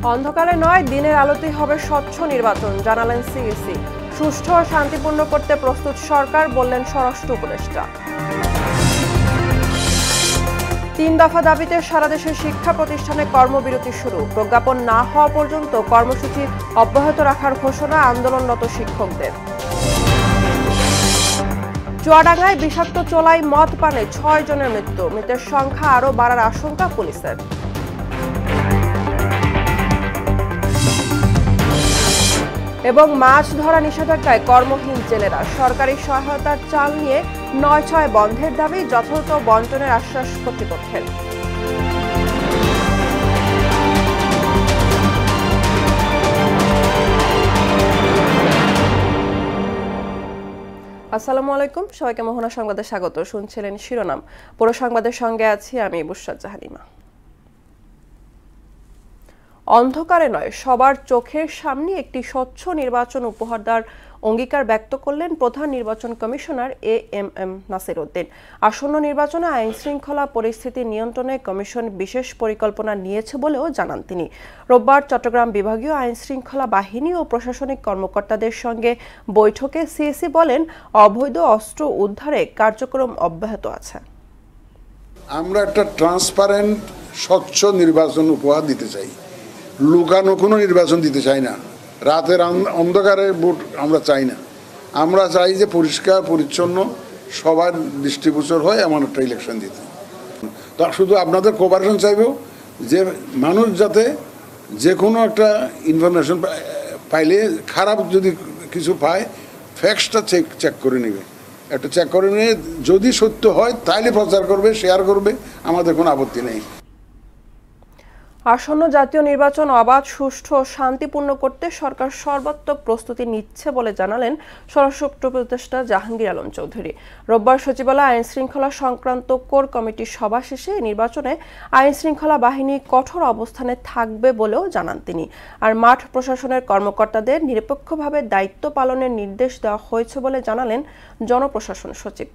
অন্ধকারে নয়, দিনের আলোতেই হবে স্বচ্ছ নির্বাচন, জানালেন সিইসি। সুষ্ঠু ও শান্তিপূর্ণ করতে প্রস্তুত সরকার, বললেন স্বরাষ্ট্র উপদেষ্টা। 3 দফা দাবিতে সারা দেশের শিক্ষা প্রতিষ্ঠানে কর্মবিরতি শুরু। প্রজ্ঞাপন না হওয়া পর্যন্ত কর্মসূচি অব্যাহত রাখার ঘোষণা আন্দোলনরত শিক্ষকদের। চুয়াডাঙ্গায় বিষাক্ত চোলাই মদ পানে 6 জনের মৃত্যু। মৃতের সংখ্যা আরও বাড়ার আশঙ্কা পুলিশের। এবং মাছ ধরা নিষেধাজ্ঞায় কর্মহীন জেলেরা। সরকারি সহায়তার চাল নিয়ে ৯/৬ বন্ধের দাবি, যথাযথ বন্টনের আশ্বাস কর্তৃপক্ষের। আসসালামু আলাইকুম, সবাইকে মোহনা সংবাদে স্বাগত। শুনছিলেন শিরোনাম, পুরো সংবাদের সঙ্গে আছি আমি বুশরাত জাহানিমা। অন্ধকারে নয়, সবার চোখের সামনে একটি স্বচ্ছ নির্বাচন উপহার দেওয়ার অঙ্গীকার ব্যক্ত করলেন প্রধান নির্বাচন কমিশনার এএমএম নাসির উদ্দিন। আসন্ন নির্বাচনে আইন শৃঙ্খলা পরিস্থিতি নিয়ন্ত্রণে কমিশন বিশেষ পরিকল্পনা নিয়েছে বলেও জানান তিনি। রোববার চট্টগ্রাম বিভাগীয় আইন শৃঙ্খলা বাহিনী ও প্রশাসনিক কর্মকর্তাদের সঙ্গে বৈঠকে সিইসি বলেন, অবৈধ অস্ত্র উদ্ধারে কার্যক্রম অব্যাহত আছে। আমরা একটা ট্রান্সপারেন্ট স্বচ্ছ নির্বাচন উপহার দিতে চাই, লুকানো কোনো নির্বাচন দিতে চাই না, রাতের অন্ধকারে ভোট আমরা চাই না। আমরা চাই যে পরিষ্কার পরিচ্ছন্ন সবার দৃষ্টিগোচর হয় এমন একটা ইলেকশন দিতে। তো শুধু আপনাদের কোঅপারেশন চাইব যে মানুষ যাতে যে কোনো একটা ইনফরমেশন পাইলে, খারাপ যদি কিছু পায় ফ্যাক্টসটা চেক করে নেবে, একটা চেক করে নিয়ে যদি সত্য হয় তাইলে প্রচার করবে, শেয়ার করবে, আমাদের কোনো আপত্তি নেই। আসন্ন জাতীয় নির্বাচন অবাধ, সুষ্ঠু ও শান্তিপূর্ণ করতে সরকার সর্বাত্মক প্রস্তুতি নিচ্ছে বলে জানালেন স্বরাষ্ট্র উপদেষ্টা জাহাঙ্গীর আলম চৌধুরী। রোববার সচিবালয়ে আইন শৃঙ্খলা সংক্রান্ত কোর কমিটির সভা শেষে নির্বাচনে আইন শৃঙ্খলা বাহিনী কঠোর অবস্থানে থাকবে বলেও জানান তিনি। আর মাঠ প্রশাসনের কর্মকর্তাদের নিরপেক্ষভাবে দায়িত্ব পালনের নির্দেশ দেওয়া হয়েছে বলে জানালেন জনপ্রশাসন সচিব।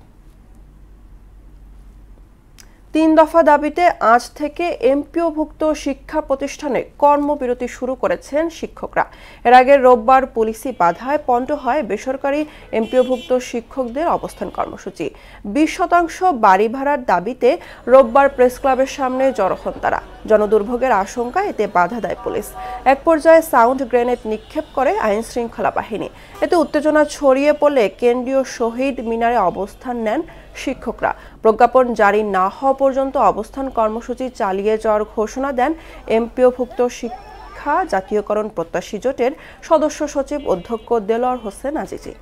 3 দফা দাবিতে আজ থেকে এমপিওভুক্ত শিক্ষা প্রতিষ্ঠানে কর্মবিরতি শুরু করেছেন শিক্ষকরা। এর আগে রোববার পুলিশি বাধায় পণ্ড হয় বেসরকারি এমপিওভুক্ত শিক্ষকদের অবস্থান কর্মসূচি। 20% বাড়ি ভাড়ার দাবিতে রোববার প্রেস ক্লাবের সামনে জড়ো হন তারা। জনদুর্ভোগের আশঙ্কায় এতে বাধা দেয় পুলিশ। এক পর্যায়ে সাউন্ড গ্রেনেড নিক্ষেপ করে আইন শৃঙ্খলা বাহিনী। এতে উত্তেজনা ছড়িয়ে পড়লে কেন্দ্রীয় শহীদ মিনারে অবস্থান নেন শিক্ষকরা। প্রজ্ঞাপন জারি না হওয়া পর্যন্ত অবস্থান কর্মসূচি চালিয়ে যাওয়ার ঘোষণা দেন এমপিওভুক্ত শিক্ষা জাতীয়করণ প্রত্যাশী জোটের সদস্য সচিব অধ্যক্ষ দেলোয়ার হোসেন আজিজি।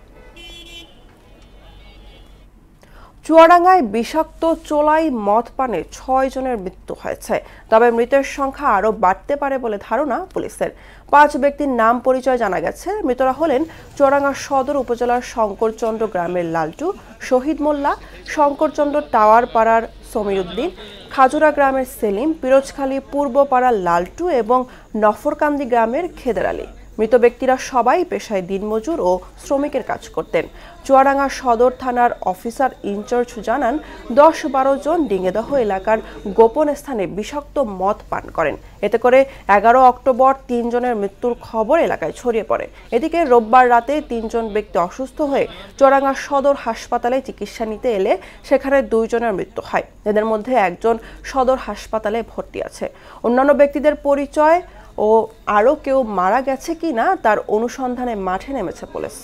চুয়াডাঙ্গায় বিষাক্ত চোলাই মদ পানে 6 জনের মৃত্যু হয়েছে, তবে মৃতের সংখ্যা আরও বাড়তে পারে বলে ধারণা পুলিশের। 5 ব্যক্তির নাম পরিচয় জানা গেছে। মৃতরা হলেন চুয়াডাঙ্গা সদর উপজেলার শঙ্করচন্দ্র গ্রামের লালটু, শহীদ মোল্লা, শঙ্করচন্দ্র টাওয়ার পাড়ার সমীর উদ্দিন, খাজুরা গ্রামের সেলিম, পিরোজখালী পূর্ব পাড়ার লালটু এবং নফরকান্দি গ্রামের খেদের আলী। মৃত ব্যক্তিরা সবাই পেশায় দিনমজুর ও শ্রমিকের কাজ করতেন। চুয়াডাঙ্গা সদর থানার অফিসার ইনচার্জ জানান, 10-12 জন ডিঙ্গেদহ এলাকার গোপন স্থানে বিষাক্ত মদ পান করেন। এতে করে 11 অক্টোবর 3 জনের মৃত্যুর খবর এলাকায় ছড়িয়ে পড়ে। এদিকে রোববার রাতে 3 জন ব্যক্তি অসুস্থ হয়ে চুয়াডাঙ্গা সদর হাসপাতালে চিকিৎসা নিতে এলে সেখানে 2 জনের মৃত্যু হয়। এদের মধ্যে একজন সদর হাসপাতালে ভর্তি আছে। অন্যান্য ব্যক্তিদের পরিচয় ও আরও কেউ মারা গেছে কিনা তার অনুসন্ধানে মাঠে নেমেছে পুলিশ।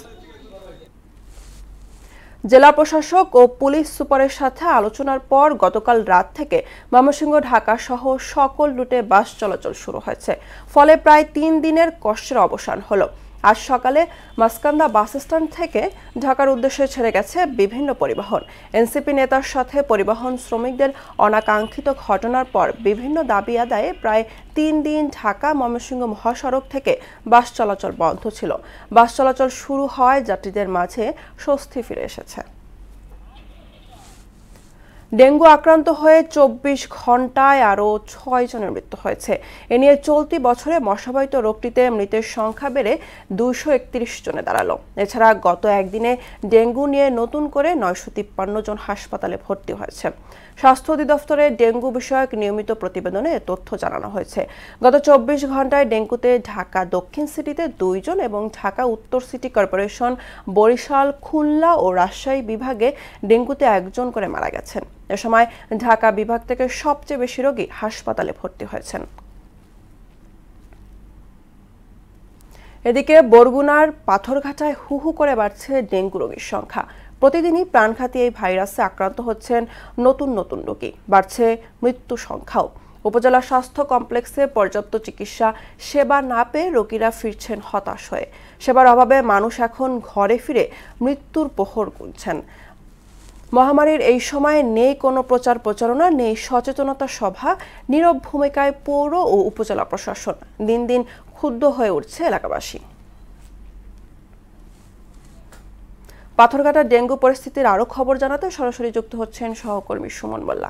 জেলা প্রশাসক ও পুলিশ সুপারের সাথে আলোচনার পর গতকাল রাত থেকে ময়মনসিংহ ঢাকা সহ সকল রুটে বাস চলাচল শুরু হয়েছে। ফলে প্রায় 3 দিনের কষ্টের অবসান হলো। আজ সকালে মাসকান্দা বাস স্ট্যান্ড থেকে ঢাকার উদ্দেশ্যে ছেড়ে গেছে বিভিন্ন পরিবহন। এনসিপি নেতার সাথে পরিবহন শ্রমিকদের অনাকাঙ্ক্ষিত ঘটনার পর বিভিন্ন দাবি আদায়ে প্রায় 3 দিন ঢাকা ময়মনসিংহ মহাসড়ক থেকে বাস চলাচল বন্ধ ছিল। বাস চলাচল শুরু হওয়ায় যাত্রীদের মাঝে স্বস্তি ফিরে এসেছে। ডেঙ্গু আক্রান্ত হয়ে ২৪ ঘন্টায় আরও ৬ জনের মৃত্যু হয়েছে। এ নিয়ে চলতি বছরে মশাবাহিত রোগটিতে মৃতের সংখ্যা বেড়ে ২৩১ জনে দাঁড়ালো। এছাড়া গত একদিনে ডেঙ্গু নিয়ে নতুন করে ৯৫৩ জন হাসপাতালে ভর্তি হয়েছে। স্বাস্থ্য অধিদপ্তরের ডেঙ্গু বিষয়ক নিয়মিত প্রতিবেদনে এ তথ্য জানানো হয়েছে। গত ২৪ ঘন্টায় ডেঙ্গুতে ঢাকা দক্ষিণ সিটিতে ২ জন এবং ঢাকা উত্তর সিটি কর্পোরেশন, বরিশাল, খুলনা ও রাজশাহী বিভাগে ডেঙ্গুতে ১ জন করে মারা গেছেন। এ সময় ঢাকা বিভাগ থেকে সবচেয়ে বেশি রোগী হাসপাতালে ভর্তি হয়েছেন। এদিকে বরগুনার পাথরঘাটায় হু হু করে বাড়ছে ডেঙ্গু রোগীর সংখ্যা। প্রতিদিনই প্রাণঘাতী এই ভাইরাসে আক্রান্ত হচ্ছেন নতুন নতুন রোগী, বাড়ছে মৃত্যু সংখ্যাও। উপজেলা স্বাস্থ্য কমপ্লেক্সে পর্যাপ্ত চিকিৎসা সেবা না পেয়ে রোগীরা ফিরছেন হতাশ হয়ে। সেবার অভাবে মানুষ এখন ঘরে ফিরে মৃত্যুর প্রহর গুনছেন। মহামারীর এই সময়ে নেই কোনো প্রচার প্রচারণা, নেই সচেতনতা সভা, নীরব ভূমিকায় পৌর ও উপজেলা প্রশাসন। দিন দিন ক্ষুব্ধ হয়ে উঠছে এলাকাবাসী। পাথরঘাটার ডেঙ্গু পরিস্থিতির আরো খবর জানাতে সরাসরি যুক্ত হচ্ছেন সহকর্মী সুমন মোল্লা।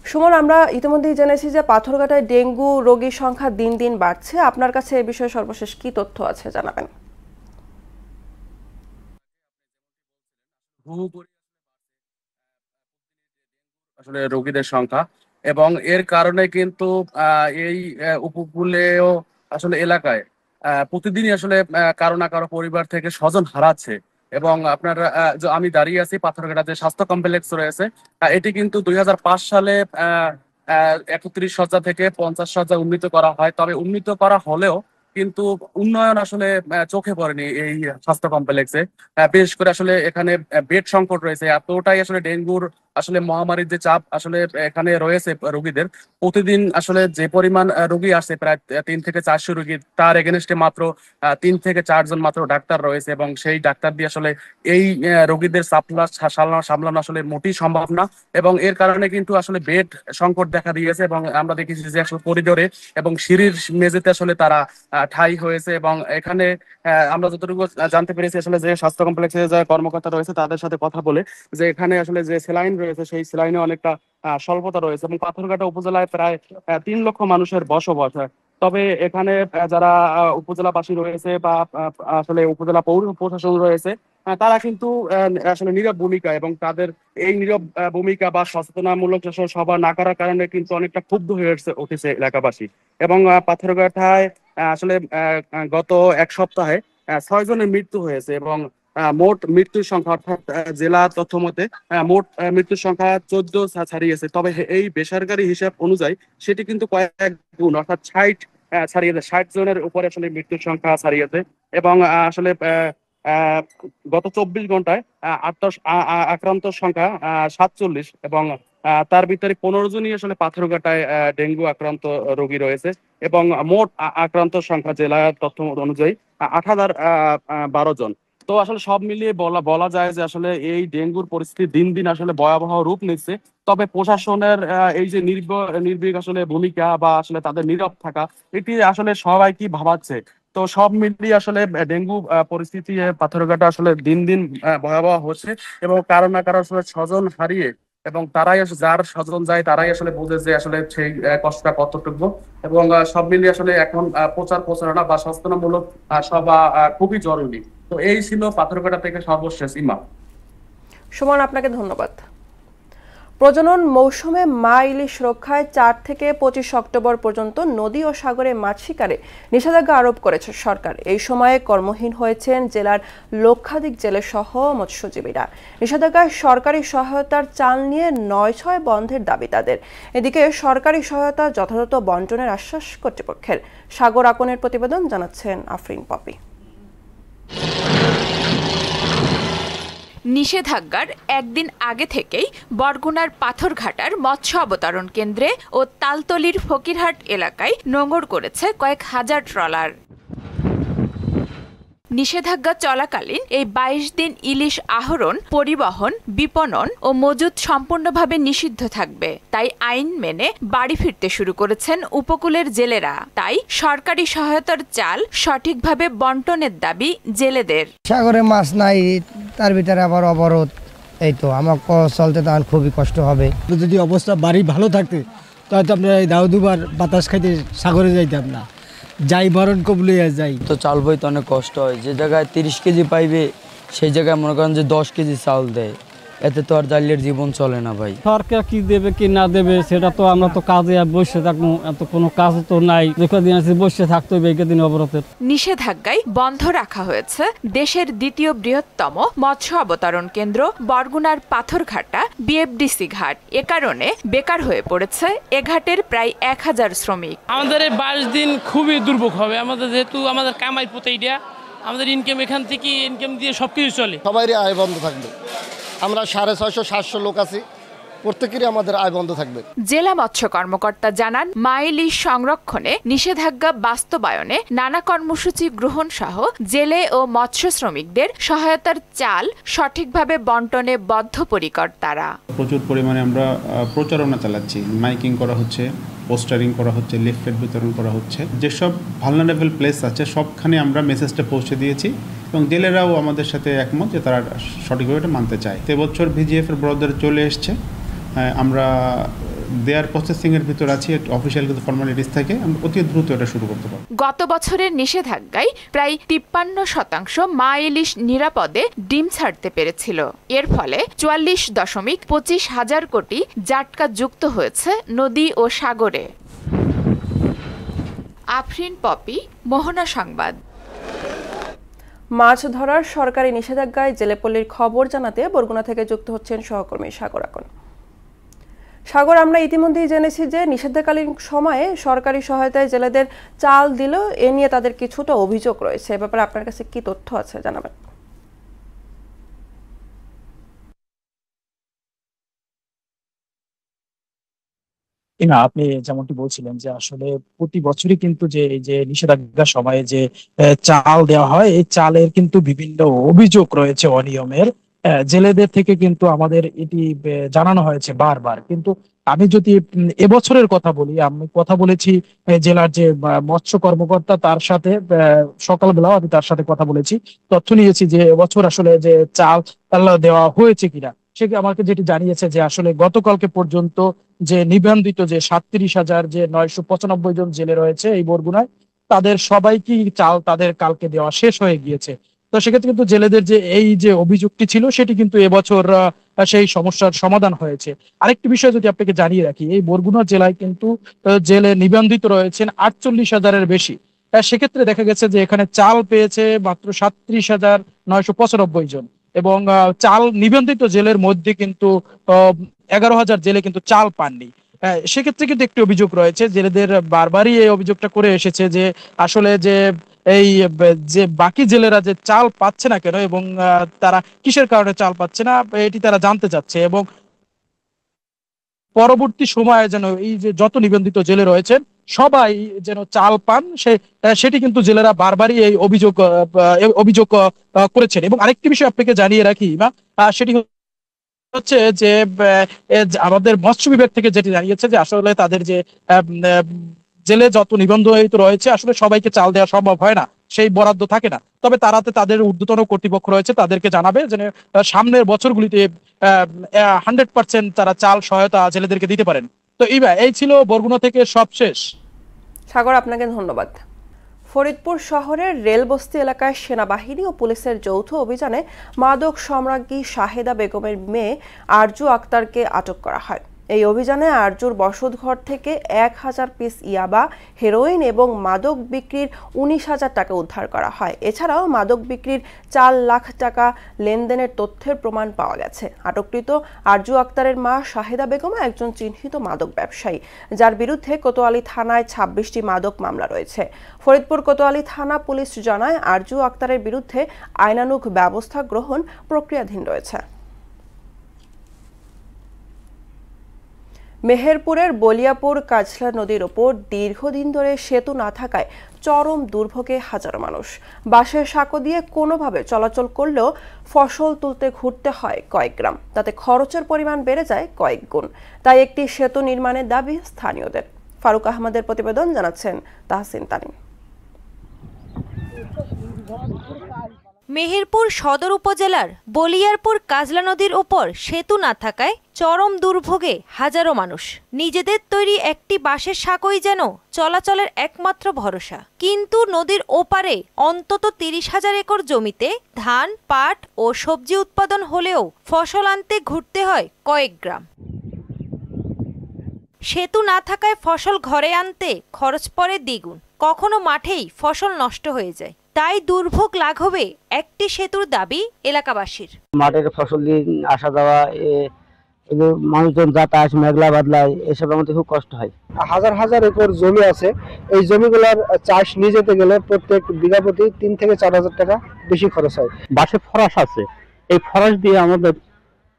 সুমন, আমরা ইতিমধ্যেই জেনেছি যে পাথরঘাটায় ডেঙ্গু রোগীর সংখ্যা দিন দিন বাড়ছে। আপনার কাছে এই বিষয়ে সর্বশেষ কি তথ্য আছে জানাবেন। আসলে রোগীদের সংখ্যা এবং এর কারণে কিন্তু এই উপকূলীয় আসলে এলাকায় প্রতিদিনই আসলে কারো না কারো পরিবার থেকে স্বজন হারাচ্ছে। এবং আপনার আমি দাঁড়িয়ে আছি পাথরঘাটা যে স্বাস্থ্য কমপ্লেক্স রয়েছে, এটি কিন্তু ২০০৫ সালে ৩১ শয্যা থেকে ৫০ শয্যা উন্নীত করা হয়। তবে উন্নীত করা হলেও কিন্তু উন্নয়ন আসলে চোখে পড়েনি এই স্বাস্থ্য কমপ্লেক্সে। বিশেষ করে আসলে এখানে বেড সংকট রয়েছে, এতটাই আসলে ডেঙ্গুর আসলে মহামারীর যে চাপ আসলে এখানে রয়েছে রোগীদের। প্রতিদিন আসলে যে পরিমাণ রোগী আসছে প্রায় ৩ থেকে ৪০০ রোগী, তার এগেনস্টে মাত্র ৩ থেকে ৪ জন মাত্র ডাক্তার রয়েছে এবং সেই ডাক্তার দিয়ে আসলে এই রোগীদের সামলানো আসলে মোটেই সম্ভব না। এবং এর কারণে কিন্তু আসলে বেড সংকট দেখা দিয়েছে এবং আমরা দেখেছি যে আসলে করিডোরে এবং সিঁড়ির মেঝেতে আসলে তারা ঠাই হয়েছে। এবং এখানে আমরা যতটুকু জানতে পেরেছি আসলে যে স্বাস্থ্য কমপ্লেক্সে যে কর্মকর্তা রয়েছে তাদের সাথে কথা বলে, যে এখানে আসলে যে স্যালাইন রয়েছে সেই স্যালাইনে অনেকটা স্বল্পতা রয়েছে এবং পাথরঘাটা উপজেলায় প্রায় ৩ লক্ষ মানুষের বসবাস। তবে এখানে যারা উপজেলাবাসী রয়েছে বা আসলে উপজেলা পৌর প্রশাসন রয়েছে, তারা কিন্তু আসলে নীরব ভূমিকা এবং তাদের এই নীরব ভূমিকা বা সচেতনামূলক সভা না করার কারণে কিন্তু অনেকটা ক্ষুব্ধ হয়ে উঠেছে এলাকাবাসী। এবং পাথরঘাটায় আসলে গত এক সপ্তাহে ৬ জনের মৃত্যু হয়েছে এবং মোট মৃত্যুর সংখ্যা অর্থাৎ জেলা তথ্য মতে মোট মৃত্যুর সংখ্যা ১৪ ছাড়িয়েছে। তবে এই বেসরকারি হিসাব অনুযায়ী সেটি কিন্তু কয়েক গুণ অর্থাৎ ৬০ ছাড়িয়েছে, ৬০ জনের উপরে আসলে মৃত্যুর সংখ্যা ছাড়িয়েছে। এবং আসলে গত ২৪ ঘন্টায় আক্রান্ত সংখ্যা ৪৭ এবং তার ভিতরে ১৫ জনই আসলে পাথরঘাটায় ডেঙ্গু আক্রান্ত রোগী রয়েছে এবং মোট আক্রান্ত সংখ্যা জেলার তথ্য অনুযায়ী ৮,০১২ জন। তো আসলে সব মিলিয়ে বলা যায় যে আসলে এই ডেঙ্গুর পরিস্থিতি দিন দিন আসলে ভয়াবহ রূপ নিচ্ছে। তবে প্রশাসনের এই যে নির্ভীক আসলে ভূমিকা বা আসলে তাদের নীরব থাকা, এটি আসলে সবাইকে ভাবাচ্ছে। তো সব মিলিয়ে আসলে ডেঙ্গু পরিস্থিতি পাথরঘাটা আসলে দিন দিন ভয়াবহ হচ্ছে এবং কারো না কারো আসলে স্বজন হারিয়ে এবং তারাই যার স্বজন যায় তারাই আসলে বোঝে যে আসলে সেই কষ্টটা কতটুকু। এবং সব মিলিয়ে আসলে এখন প্রচার প্রচারণা বা সচেতনামূলক সভা খুবই জরুরি। তো এই ছিল পাথরঘাটা থেকে সর্বশেষ। ইমা, সুমন, আপনাকে ধন্যবাদ। প্রজনন মৌসুমে মা ইলিশ রক্ষায় ৪ থেকে ২৫ অক্টোবর পর্যন্ত নদী ও সাগরে মাছ শিকারে নিষেধাজ্ঞা আরোপ করেছে সরকার। এই সময়ে কর্মহীন হয়েছেন জেলার লক্ষাধিক জেলেসহ মৎস্যজীবীরা। নিষেধাজ্ঞায় সরকারি সহায়তার চাল নিয়ে ৯/৬ বন্ধের দাবি তাদের। এদিকে সরকারি সহায়তা যথাযথ বন্টনের আশ্বাস কর্তৃপক্ষের। সাগর আকনের প্রতিবেদন জানাচ্ছেন আফরিন পপি। নিষেধাজ্ঞার একদিন আগে থেকেই বরগুনার পাথরঘাটার মৎস্য অবতরণ কেন্দ্রে ও তালতলির ফকিরহাট এলাকায় নোঙর করেছে কয়েক হাজার ট্রলার। নিষেধাজ্ঞা চলাকালীন এই ২২ দিন ইলিশ আহরণ, পরিবহন, বিপণন ও মজুত সম্পূর্ণভাবে নিষিদ্ধ থাকবে। তাই আইন মেনে বাড়ি ফিরতে শুরু করেছেন উপকূলের জেলেরা। তাই সরকারি সহায়তার চাল সঠিকভাবে বন্টনের দাবি জেলেদের। সাগরে মাছ নাই, তার ভিতরে আবার অবরোধ, এই তো আমার চলতে তখন খুবই কষ্ট হবে। যদি অবস্থা বাড়ি ভালো থাকতে তাহলে তো আপনার এই দাউদুবার বাতাস খাইতে সাগরে যাইতাম না, যাই মরণ কবলে যাই। তো চাল বইতে অনেক কষ্ট হয়, যে জায়গায় 30 কেজি পাইবে সেই জায়গায় মনে করেন যে 10 কেজি চাল দেয়, এতে তো আর জালিয়ার জীবন চলে না ভাই। সরকার কি দেবে কি না দেবে সেটা তো আমরা তো কাজে বসে থাকবো, এত কোনো কাজ তো নাই, যেদিন আছে বসে থাকতে হবে এই অবরোধের। নিষেধাজ্ঞায় বন্ধ রাখা হয়েছে দেশের দ্বিতীয় বৃহত্তম মৎস্য অবতরণ কেন্দ্র বরগুনার পাথরঘাটা বিএফডিসি ঘাট। এ কারণে বেকার হয়ে পড়েছে এ ঘাটের প্রায় 1000 শ্রমিক। আমাদের এই 22 দিন খুবই দুর্ভোগ হবে আমাদের, যেহেতু আমাদের কামাই প্রতিটা আমাদের ইনকাম, এখান থেকে ইনকাম দিয়ে সবকিছু চলে। সবারই আয় বন্ধ থাকবে। আমরা 650-700 লোক আছি, প্রত্যেকেরই আমাদের আয় বন্ধ থাকবে। জেলা মৎস্য কর্মকর্তা জানান, মা ইলিশ সংরক্ষণে নিষেধাজ্ঞা বাস্তবায়নে নানা কর্মসূচি গ্রহণ সহ জেলে ও মৎস্য শ্রমিকদের সহায়তার চাল সঠিকভাবে বন্টনে বদ্ধপরিকর তারা। প্রচুর পরিমাণে আমরা প্রচারণা চালাচ্ছি, মাইকিং করা হচ্ছে, পোস্টারিং করা হচ্ছে, লিফলেট বিতরণ করা হচ্ছে। যেসব ভালনারেবল প্লেস আছে সবখানে আমরা মেসেজটা পৌঁছে দিয়েছি এবং জেলেরাও আমাদের সাথে একমত যে তারা সঠিকভাবে এটা মানতে চায়। এবছর ভিজিএফ এর বরাদ্দ চলে এসছে, আমরা দেয়ার প্রসেসিংয়ের ভিতর আছি, অফিসিয়াল কিন্তু ফর্মালিটিস থেকে আমরা অতি দ্রুত এটা শুরু করতে পারব। গত বছরের নিষেধাজ্ঞায় প্রায় 53% মা ইলিশ নিরাপদে ডিম ছাড়তে পেরেছিল। এর ফলে 44.25 হাজার কোটি জাটকা যুক্ত হয়েছে নদী ও সাগরে। আফরিন পপি, মোহনা সংবাদ। মাছ ধরার সরকারি নিষেধাজ্ঞায় জেলেপল্লীর খবর জানাতে বরগুনা থেকে যুক্ত হচ্ছেন সহকর্মী সাগর আকন। সাগর, আমরা ইতিমধ্যেই জেনেছি যে নিষেধাজ্ঞাকালীন সময়ে সরকারি সহায়তায় জেলেদের চাল দিল, এ নিয়ে তাদের কিছুটা অভিযোগ রয়েছে। এ ব্যাপারে আপনার কাছে কি তথ্য আছে জানাবেন। না, আপনি যেমনটি বলছিলেন যে আসলে প্রতি বছরই কিন্তু যে এই যে নিষেধাজ্ঞার সময়ে যে চাল দেওয়া হয়, এই চালের কিন্তু বিভিন্ন অভিযোগ রয়েছে অনিয়মের। জেলেদের থেকে কিন্তু আমাদের এটি জানানো হয়েছে বারবার। কিন্তু আমি যদি এবছরের কথা বলি, আমি কথা বলেছি জেলার যে মৎস্য কর্মকর্তা, তার সাথে সকালবেলাও আমি তার সাথে কথা বলেছি, তথ্য নিয়েছি যে এবছর আসলে যে চাল দেওয়া হয়েছে কিনা। সে আমাকে যেটি জানিয়েছে যে আসলে গতকালকে পর্যন্ত যে নিবন্ধিত যে 37,995 জন জেলে রয়েছে এই বরগুনায়, তাদের সবাইকে চাল তাদের কালকে দেওয়া শেষ হয়ে গিয়েছে। তো সেক্ষেত্রে কিন্তু জেলেদের যে এই যে অভিযোগটি ছিল সেটি কিন্তু এবছর সেই সমস্যার সমাধান হয়েছে। আরেকটি বিষয় যদি আপনাকে জানিয়ে রাখি, এই বরগুনা জেলায় কিন্তু জেলে নিবন্ধিত রয়েছেন 48,000-এর বেশি। সেক্ষেত্রে দেখা গেছে যে এখানে চাল পেয়েছে মাত্র 37,995 জন এবং চাল নিবন্ধিত জেলের মধ্যে কিন্তু 11,000 জেলে কিন্তু চাল পাননি। সেক্ষেত্রে কিন্তু একটি অভিযোগ রয়েছে, জেলেদের বারবারই এই অভিযোগটা করে এসেছে যে আসলে যে এই যে বাকি জেলেরা যে চাল পাচ্ছে না কেন এবং তারা কিসের কারণে চাল পাচ্ছে না এটি তারা জানতে চাচ্ছে এবং পরবর্তী সময়ে যেন এই যে যত নিবন্ধিত জেলে রয়েছেন সবাই যেন চাল পান, সেটি কিন্তু জেলেরা বারবারই এই অভিযোগ করেছেন। এবং আরেকটি বিষয় আপনাকে জানিয়ে রাখি, সেটি হচ্ছে যে আমাদের মৎস্য বিভাগ থেকে যেটি জানিয়েছে যে আসলে তাদের যে জেলে যত নিবন্ধিত রয়েছে আসলে সবাইকে চাল দেওয়া সম্ভব হয় না, সেই বরাদ্দ থাকে না। তবে তাদের ঊর্ধ্বতন কর্তৃপক্ষ রয়েছে, তাদেরকে জানাবে যে সামনের বছরগুলিতে 100% তারা চাল সহায়তা জেলেদেরকে দিতে পারেন। তো এই ছিল বরগুনা থেকে সবশেষ। সাগর, আপনাকে ধন্যবাদ। ফরিদপুর শহরের রেলবস্তি এলাকায় সেনাবাহিনী ও পুলিশের যৌথ অভিযানে মাদক সম্রাজ্ঞী শাহেদা বেগমের মেয়ে আরজু আক্তারকে আটক করা হয়। এই অভিযানে আরজুর বসতঘর থেকে 1000 পিস ইয়াবা, হেরোইন এবং মাদক বিক্রির 19,000 টাকা উদ্ধার করা হয়। এছাড়াও মাদক বিক্রির 4 লাখ টাকা লেনদেনের তথ্যের প্রমাণ পাওয়া গেছে। আটককৃত আরজু আক্তারের মা শাহেদা বেগম একজন চিহ্নিত মাদক ব্যবসায়ী, যার বিরুদ্ধে কোতোয়ালি থানায় 26টি মাদক মামলা রয়েছে। ফরিদপুর কোতোয়ালি থানা পুলিশ জানায় আরজু আক্তারের বিরুদ্ধে আইনানুগ ব্যবস্থা গ্রহণ প্রক্রিয়াধীন রয়েছে। মেহেরপুরের বলিয়াপুর কাজলা নদীর ওপর দীর্ঘদিন ধরে সেতু না থাকায় চরম দুর্ভোগে হাজারো মানুষ। বাঁশের সাঁকো দিয়ে কোনোভাবে চলাচল করলেও ফসল তুলতে ঘুরতে হয় কয়েক গ্রাম, তাতে খরচের পরিমাণ বেড়ে যায় কয়েক গুণ। তাই একটি সেতু নির্মাণের দাবি স্থানীয়দের। ফারুক আহমদের প্রতিবেদন, জানাচ্ছেন তাহসিন তানিম। মেহেরপুর সদর উপজেলার বলিয়ারপুর কাজলা নদীর উপর সেতু না থাকায় চরম দুর্ভোগে হাজারো মানুষ। নিজেদের তৈরি একটি বাঁশের সাঁকোই যেন চলাচলের একমাত্র ভরসা। কিন্তু নদীর ওপারে অন্তত ৩০,০০০ একর জমিতে ধান, পাট ও সবজি উৎপাদন হলেও ফসল আনতে ঘুরতে হয় কয়েক গ্রাম। সেতু না থাকায় ফসল ঘরে আনতে খরচ পড়ে দ্বিগুণ, কখনো মাঠেই ফসল নষ্ট হয়ে যায়। তাই দুর্ভোগ লাঘবে একটি সেতুর দাবি এলাকাবাসীর। মাঠের ফসল দিয়ে আসা যাওয়া, মানুষজন যাতায়াত, মেঘলা বাদলায়, এসবের মধ্যে খুব কষ্ট হয়। হাজার হাজার একর জমি আছে, এই জমিগুলোর চাষ নিয়ে যেতে গেলে প্রত্যেক বিঘা প্রতি ৩ থেকে ৪ হাজার টাকা বেশি খরচ হয়। বাঁশের ফরাস আছে, এই ফরাস দিয়ে আমাদের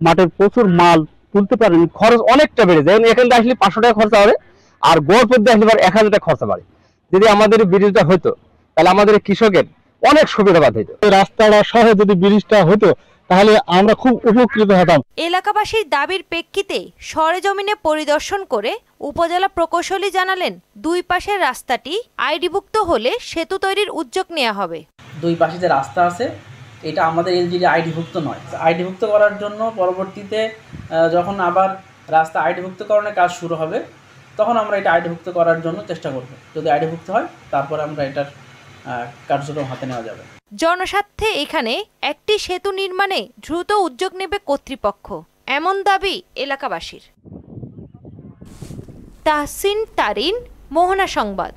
মাঠের প্রচুর মাল তুলতে পারেন, খরচ অনেকটা বেড়ে যায়। এখান থেকে আসলে ৫০০ টাকা খরচা হবে, আর গড় পদ্ধতি আসলে ১,০০০ টাকা খরচা বাড়ে। যদি আমাদের ব্রিজটা হতো তাহলে আমাদের কৃষকের অনেক সুবিধা হতো। রাস্তাটা সহ যদি ব্রিজটা হতো তাহলে আমরা খুব উপকৃত হতাম। এলাকাবাসীর দাবির প্রেক্ষিতে সরেজমিনে পরিদর্শন করে উপজেলা প্রকৌশলী জানালেন, দুই পাশের রাস্তাটি আইডিভুক্ত হলে সেতু তৈরির উদ্যোগ নেওয়া হবে। দুই পাশে যে রাস্তা আছে এটা আমাদের এলজিডি আইডিভুক্ত নয়। আইডিভুক্ত করার জন্য পরবর্তীতে যখন আবার রাস্তা আইডিভুক্তকরণের কাজ শুরু হবে তখন আমরা এটা আইডিভুক্ত করার জন্য চেষ্টা করব। যদি আইডিভুক্ত হয় তারপরে আমরা এটার কার্যক্রম হাতে নেওয়া যাবে। জনস্বার্থে এখানে একটি সেতু নির্মাণে দ্রুত উদ্যোগ নেবে কর্তৃপক্ষ, এমন দাবি এলাকাবাসীর। তাহসিন তারিন, মোহনা সংবাদ।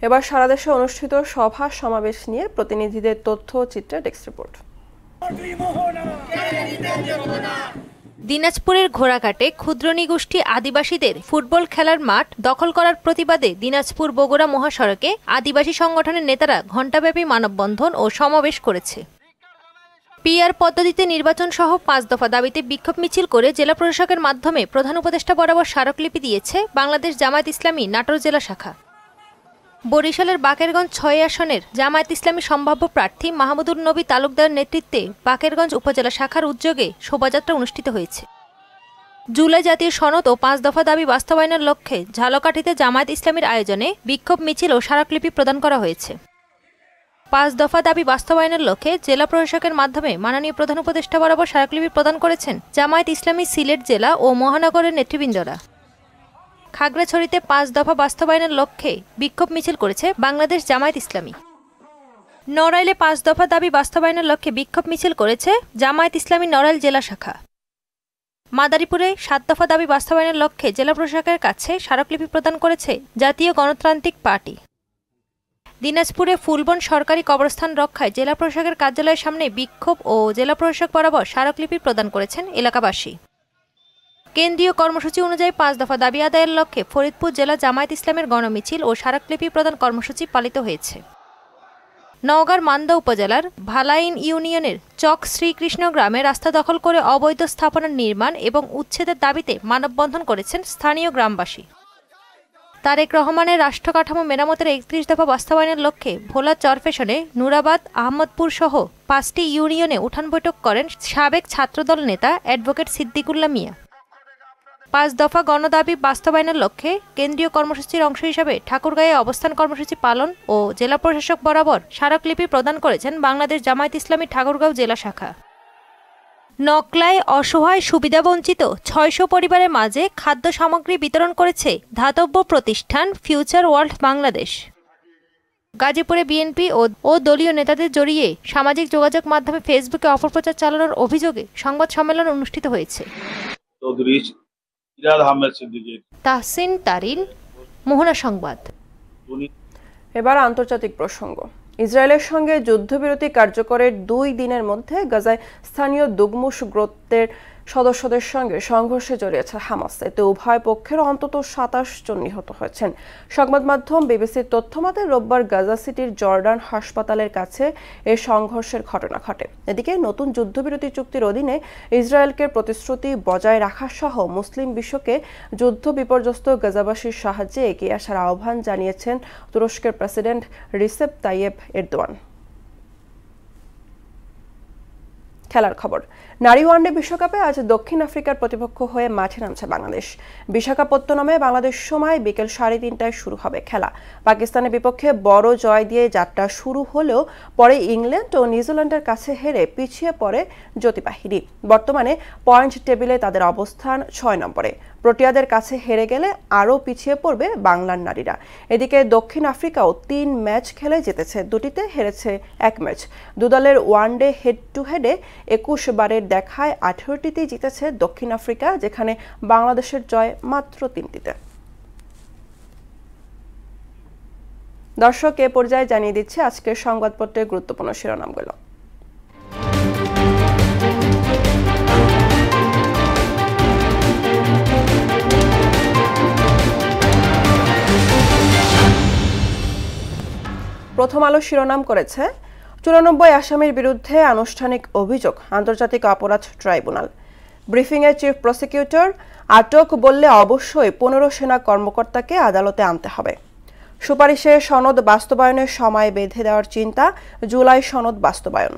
এবার সারা দেশে অনুষ্ঠিত সভা সমাবেশ নিয়ে প্রতিনিধিদের তথ্য চিত্রে ডেস্ক রিপোর্ট। দিনাজপুরের ঘোড়াঘাটে ক্ষুদ্র নিগোষ্ঠী আদিবাসীদের ফুটবল খেলার মাঠ দখল করার প্রতিবাদে দিনাজপুর বগুড়া মহাসড়কে আদিবাসী সংগঠনের নেতারা ঘণ্টাব্যাপী মানববন্ধন ও সমাবেশ করেছে। পিআর পদ্ধতিতে নির্বাচন সহ ৫ দফা দাবিতে বিক্ষোভ মিছিল করে জেলা প্রশাসকের মাধ্যমে প্রধান উপদেষ্টা বরাবর স্মারকলিপি দিয়েছে বাংলাদেশ জামায়াত ইসলামী নাটোর জেলা শাখা। বরিশালের বাকেরগঞ্জ ৬ আসনের জামায়াত ইসলামী সম্ভাব্য প্রার্থী মাহমুদুর নবী তালুকদারের নেতৃত্বে বাকেরগঞ্জ উপজেলা শাখার উদ্যোগে শোভাযাত্রা অনুষ্ঠিত হয়েছে। জুলাই জাতীয় সনদ ও ৫ দফা দাবি বাস্তবায়নের লক্ষ্যে ঝালকাঠিতে জামায়াত ইসলামীর আয়োজনে বিক্ষোভ মিছিল ও স্মারকলিপি প্রদান করা হয়েছে। ৫ দফা দাবি বাস্তবায়নের লক্ষ্যে জেলা প্রশাসকের মাধ্যমে মাননীয় প্রধান উপদেষ্টা বরাবর স্মারকলিপি প্রদান করেছেন জামায়াত ইসলামী সিলেট জেলা ও মহানগরের নেতৃবৃন্দরা। খাগড়াছড়িতে ৫ দফা বাস্তবায়নের লক্ষ্যে বিক্ষোভ মিছিল করেছে বাংলাদেশ জামায়াত ইসলামী। নড়াইলে ৫ দফা দাবি বাস্তবায়নের লক্ষ্যে বিক্ষোভ মিছিল করেছে জামায়াত ইসলামী নড়াইল জেলা শাখা। মাদারীপুরে ৭ দফা দাবি বাস্তবায়নের লক্ষ্যে জেলা প্রশাসকের কাছে স্মারকলিপি প্রদান করেছে জাতীয় গণতান্ত্রিক পার্টি। দিনাজপুরে ফুলবন সরকারি কবরস্থান রক্ষায় জেলা প্রশাসকের কার্যালয়ের সামনে বিক্ষোভ ও জেলা প্রশাসক বরাবর স্মারকলিপি প্রদান করেছেন এলাকাবাসী। কেন্দ্রীয় কর্মসূচি অনুযায়ী ৫ দফা দাবি আদায়ের লক্ষ্যে ফরিদপুর জেলা জামায়াত ইসলামের গণমিছিল ও স্মারকলিপি প্রদান কর্মসূচি পালিত হয়েছে। নওগাঁর মান্দা উপজেলার ভালাইন ইউনিয়নের চক শ্রীকৃষ্ণ গ্রামে রাস্তা দখল করে অবৈধ স্থাপনার নির্মাণ এবং উচ্ছেদের দাবিতে মানববন্ধন করেছেন স্থানীয় গ্রামবাসী। তারেক রহমানের রাষ্ট্র কাঠামো মেরামতের ৩১ দফা বাস্তবায়নের লক্ষ্যে ভোলা চরফেশনে নুরাবাদ, আহমদপুর সহ ৫টি ইউনিয়নে উঠান বৈঠক করেন সাবেক ছাত্রদল নেতা অ্যাডভোকেট সিদ্দিকুল্লাহ মিয়া। ৫ দফা গণদাবি বাস্তবায়নের লক্ষ্যে কেন্দ্রীয় কর্মসূচির অংশ হিসাবে ঠাকুরগাঁয়ে অবস্থান কর্মসূচি পালন ও জেলা প্রশাসক বরাবর স্মারকলিপি প্রদান করেছেন বাংলাদেশ জামায়াত ইসলামী ঠাকুরগাঁও জেলা শাখা। নকলায় অসহায় সুবিধাবঞ্চিত ৬০০ পরিবারের মাঝে খাদ্য সামগ্রী বিতরণ করেছে ধাতব্য প্রতিষ্ঠান ফিউচার ওয়ার্ল্ড বাংলাদেশ। গাজীপুরে বিএনপি ও দলীয় নেতাদের জড়িয়ে সামাজিক যোগাযোগ মাধ্যমে ফেসবুকে অপপ্রচার চালানোর অভিযোগে সংবাদ সম্মেলন অনুষ্ঠিত হয়েছে। তাহসিন তারিন, মোহনা সংবাদ। এবার আন্তর্জাতিক প্রসঙ্গ। ইসরায়েলের সঙ্গে যুদ্ধবিরতি কার্যকরের ২ দিনের মধ্যে গাজায় স্থানীয় দুগমুশ গোত্রের সদস্যদের সঙ্গে সংঘর্ষে জড়িয়েছে হামাস। এতে উভয় পক্ষের অন্তত ২৭ জন নিহত হয়েছেন। সংবাদ মাধ্যম বিবিসির তথ্যমতে রোববার গাজা সিটির জর্ডান হাসপাতালের কাছে এ সংঘর্ষের ঘটনা ঘটে। এদিকে নতুন যুদ্ধবিরতি চুক্তির অধীনে ইসরায়েলকে প্রতিশ্রুতি বজায় রাখা সহ মুসলিম বিশ্বকে যুদ্ধ বিপর্যস্ত গাজাবাসীর সাহায্যে এগিয়ে আসার আহ্বান জানিয়েছেন তুরস্কের প্রেসিডেন্ট রিসেপ তাইয়েপ এরদোয়ান। খেলার খবর। নারী ওয়ানডে বিশ্বকাপে আজ দক্ষিণ আফ্রিকার প্রতিপক্ষ হয়ে মাঠে নামছে বাংলাদেশ। বিশাখাপত্তনমে বাংলাদেশ সময় বিকেল 3:30টায় শুরু হবে খেলা। পাকিস্তানের বিপক্ষে বড় জয় দিয়ে যাত্রা শুরু হলেও পরে ইংল্যান্ড ও নিউজিল্যান্ডের কাছে হেরে পিছিয়ে পড়ে জ্যোতি বাহিনী। বর্তমানে পয়েন্ট টেবিলে তাদের অবস্থান 6 নম্বরে। প্রোটিয়াদের কাছে হেরে গেলে আরও পিছিয়ে পড়বে বাংলার নারীরা। এদিকে দক্ষিণ আফ্রিকাও 3 ম্যাচ খেলে জিতেছে, 2টিতে হেরেছে 1 ম্যাচ। দুদলের ওয়ানডে হেড টু হেডে 21 বারের দেখায় 18টিতেই জিতেছে দক্ষিণ আফ্রিকা, যেখানে বাংলাদেশের জয় মাত্র 3টিতে। দর্শক, এ পর্যায়ে জানিয়ে দিচ্ছে আজকের সংবাদপত্রের গুরুত্বপূর্ণ শিরোনামগুলো। প্রথম আলো শিরোনাম করেছে 94 আসামির বিরুদ্ধে আনুষ্ঠানিক অভিযোগ আন্তর্জাতিক অপরাধ ট্রাইব্যুনাল। ব্রিফিংয়ে চিফ প্রসিকিউটর, আটক বললে অবশ্যই 15 সেনা কর্মকর্তাকে আদালতে আনতে হবে। সুপারিশে সনদ বাস্তবায়নের সময় বেঁধে দেওয়ার চিন্তা, জুলাই সনদ বাস্তবায়ন।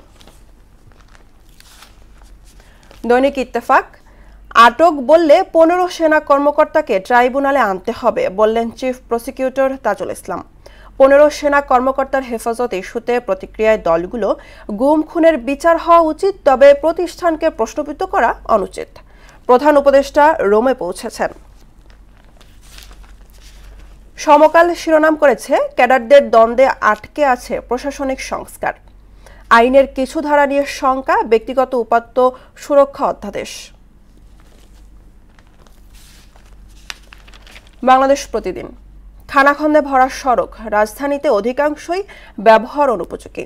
দৈনিক ইত্তেফাক, আটক বললে 15 সেনা কর্মকর্তাকে ট্রাইব্যুনালে আনতে হবে বললেন চিফ প্রসিকিউটর তাজুল ইসলাম। 15 সেনা কর্মকর্তার হেফাজত ইস্যুতে প্রতিক্রিয়ায় দলগুলো, গুম খুনের বিচার হওয়া উচিত, তবে প্রতিষ্ঠানকে প্রশ্নবিদ্ধ করা অনুচিত। প্রধান উপদেষ্টা রোমে পৌঁছেছেন। সমকাল শিরোনাম করেছে ক্যাডারদের দ্বন্দ্বে আটকে আছে প্রশাসনিক সংস্কার। আইনের কিছু ধারা নিয়ে শঙ্কা, ব্যক্তিগত উপাত্ত সুরক্ষা অধ্যাদেশ। বাংলাদেশ প্রতিদিন, খানাখন্দে ভরা সড়ক, রাজধানীতে অধিকাংশই ব্যবহার অনুপযোগী,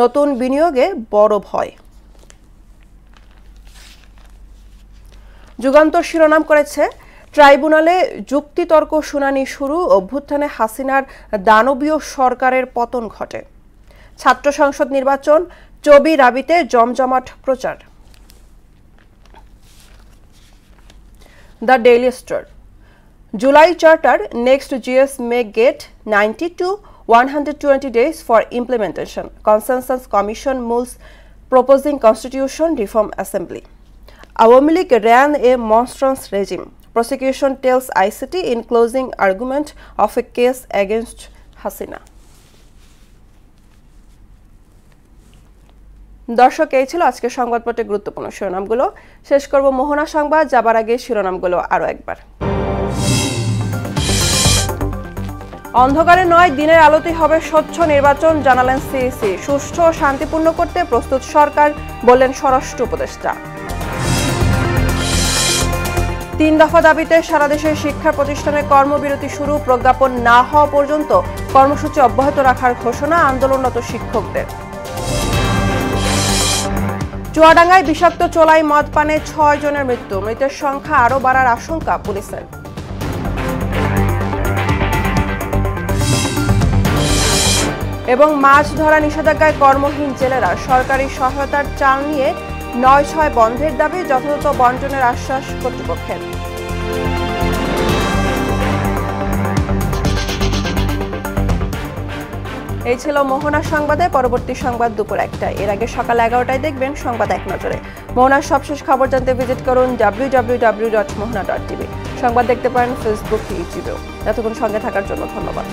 নতুন বিনিয়োগে বড় ভয়। যুগান্তর শিরোনাম করেছে ট্রাইব্যুনালে যুক্তিতর্ক শুনানি শুরু, অভ্যুত্থানে হাসিনার দানবীয় সরকারের পতন ঘটে। ছাত্র সংসদ নির্বাচন, চবি রাবিতে জমজমাট প্রচার। The daily star, July Charter, next GS may get 90 to 120 days for implementation. Consensus Commission moves proposing Constitution Reform Assembly. Awami League ran a monstrous regime. Prosecution tells ICT in closing argument of a case against Hasina. দর্শক, এই ছিল আজকের সংবাদপত্রের গুরুত্বপূর্ণ শিরোনামগুলো। শেষ করব মোহনা সংবাদ, যাবার আগে শিরোনামগুলো আরও একবার। অন্ধকারে নয়, দিনের আলোতেই হবে স্বচ্ছ নির্বাচন, জানালেন সিইসি। সুষ্ঠু ও শান্তিপূর্ণ করতে প্রস্তুত সরকার, বললেন স্বরাষ্ট্র উপদেষ্টা। 3 দফা দাবিতে সারা দেশের শিক্ষা প্রতিষ্ঠানে কর্মবিরতি শুরু, প্রজ্ঞাপন না হওয়া পর্যন্ত কর্মসূচি অব্যাহত রাখার ঘোষণা আন্দোলনরত শিক্ষকদের। চুয়াডাঙ্গায় বিষাক্ত চোলাই মদ পানে 6 জনের মৃত্যু, মৃতের সংখ্যা আরও বাড়ার আশঙ্কা পুলিশের। এবং মাছ ধরা নিষেধাজ্ঞায় কর্মহীন জেলেরা, সরকারি সহায়তার চাল নিয়ে 9/6 বন্ধের দাবি, যথাযথ বন্টনের আশ্বাস কর্তৃপক্ষের। এই ছিল মোহনা সংবাদে। পরবর্তী সংবাদ দুপুর 1টায়। এর আগে সকাল 11টায় দেখবেন সংবাদ এক নজরে। মোহনার সবশেষ খবর জানতে ভিজিট করুন www.mohana.tv। সংবাদ দেখতে পারেন ফেসবুক, ইউটিউবেও। এতক্ষণ সঙ্গে থাকার জন্য ধন্যবাদ।